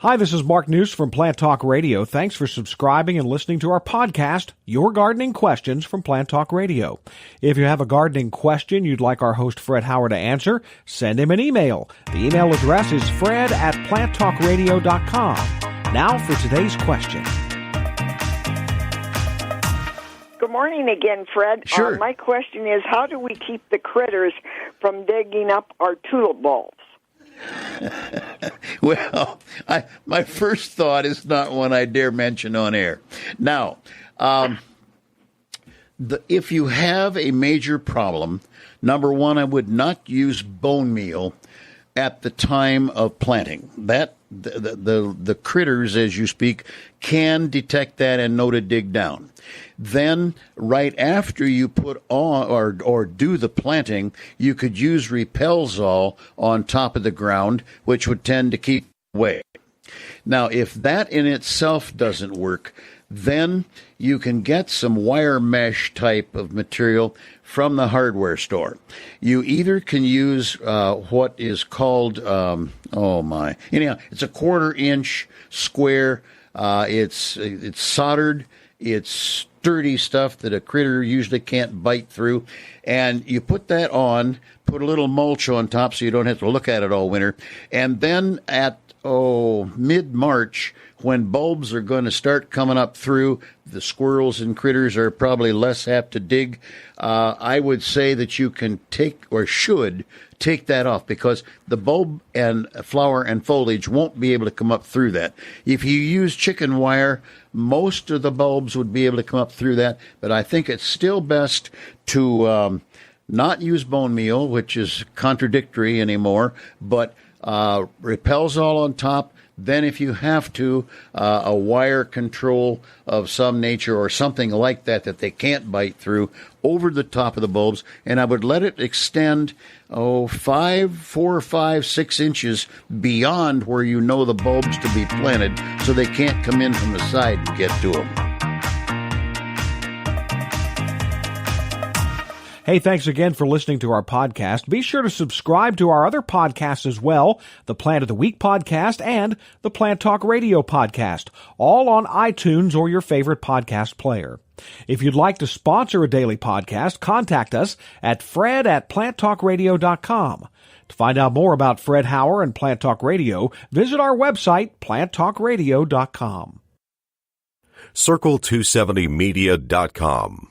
Hi, this is Mark News from Plant Talk Radio. Thanks for subscribing and listening to our podcast, Your Gardening Questions from Plant Talk Radio. If you have a gardening question you'd like our host Fred Howard to answer, send him an email. The email address is fred@planttalkradio.com. Now for today's question. Good morning again, Fred. Sure. My question is, how do we keep the critters from digging up our tulip bulbs? Well, my first thought is not one I dare mention on air. Now, if you have a major problem, number one, I would not use bone meal at the time of planting. That the critters, as you speak, can detect that and know to dig down. Then, right after you put on or do the planting, you could use Repelzol on top of the ground, which would tend to keep away. Now, if that in itself doesn't work, then you can get some wire mesh type of material from the hardware store. You either can use what is called, anyhow, it's a 1/4 inch square. It's soldered. It's sturdy stuff that a critter usually can't bite through. And you put that on, put a little mulch on top so you don't have to look at it all winter. And then at mid-March, when bulbs are going to start coming up through, the squirrels and critters are probably less apt to dig. I would say that you can should take that off, because the bulb and flower and foliage won't be able to come up through that. If you use chicken wire, most of the bulbs would be able to come up through that, but I think it's still best to not use bone meal, which is contradictory anymore, but Repelzol on top. Then if you have to, a wire control of some nature or something like that they can't bite through over the top of the bulbs. And I would let it extend, 4 or 5, 6 inches beyond where you know the bulbs to be planted, so they can't come in from the side and get to them. Hey, thanks again for listening to our podcast. Be sure to subscribe to our other podcasts as well, the Plant of the Week podcast and the Plant Talk Radio podcast, all on iTunes or your favorite podcast player. If you'd like to sponsor a daily podcast, contact us at fred@planttalkradio.com. To find out more about Fred Howard and Plant Talk Radio, visit our website, planttalkradio.com. Circle270media.com